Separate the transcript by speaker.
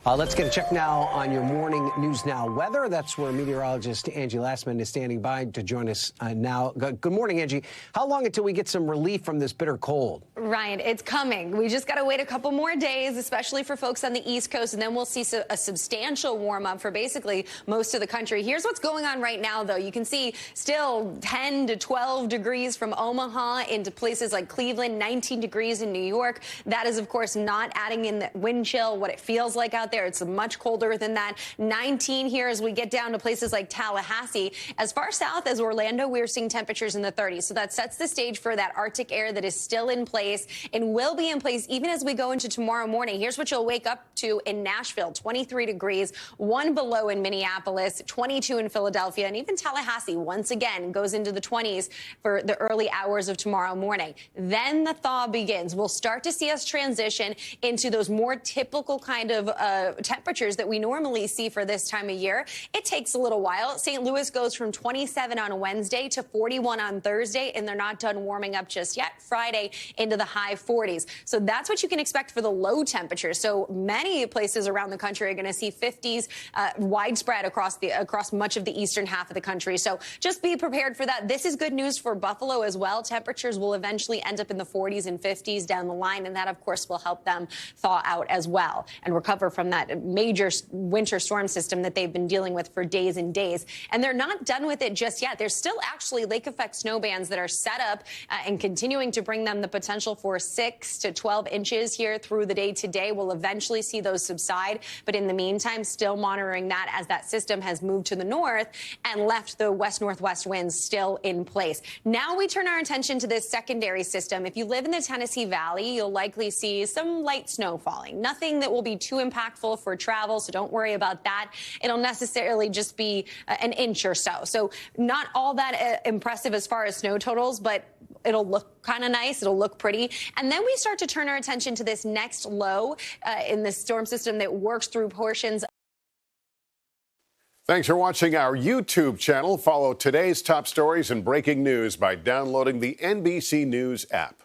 Speaker 1: Let's get a check now on your morning News Now weather. That's where meteorologist Angie Lassman is standing by to join us now. Good morning, Angie. How long until we get some relief from this bitter cold?
Speaker 2: Ryan, it's coming. We just got to wait a couple more days, especially for folks on the East Coast, and then we'll see a substantial warm up for basically most of the country. Here's what's going on right now, though. You can see still 10 to 12 degrees from Omaha into places like Cleveland, 19 degrees in New York. That is, of course, not adding in the wind chill, what it feels like out there. It's much colder than that. 19 here as we get down to places like Tallahassee. As far south as Orlando, we're seeing temperatures in the 30s. So that sets the stage for that Arctic air that is still in place and will be in place even as we go into tomorrow morning. Here's what you'll wake up to in Nashville, 23 degrees, 1 below in Minneapolis, 22 in Philadelphia, and even Tallahassee once again goes into the 20s for the early hours of tomorrow morning. Then the thaw begins. We'll start to see us transition into those more typical kind of temperatures that we normally see for this time of year. It takes a little while. St. Louis goes from 27 on Wednesday to 41 on Thursday, and they're not done warming up just yet. Friday into the high 40s. So that's what you can expect for the low temperatures. So many places around the country are going to see 50s widespread across much of the eastern half of the country. So just be prepared for that. This is good news for Buffalo as well. Temperatures will eventually end up in the 40s and 50s down the line, and that, of course, will help them thaw out as well and recover from that major winter storm system that they've been dealing with for days and days. And they're not done with it just yet. There's still actually lake effect snow bands that are set up and continuing to bring them the potential for 6 to 12 inches here through the day today. We'll eventually see those subside. But in the meantime, still monitoring that as that system has moved to the north and left the west-northwest winds still in place. Now we turn our attention to this secondary system. If you live in the Tennessee Valley, you'll likely see some light snow falling. Nothing that will be too impactful for travel, so don't worry about that. It'll necessarily just be an inch or so. So not all that impressive as far as snow totals, but it'll look kind of nice. It'll look pretty. And then we start to turn our attention to this next low in the storm system that works through portions.
Speaker 3: Thanks for watching our YouTube channel. Follow today's top stories and breaking news by downloading the NBC News app.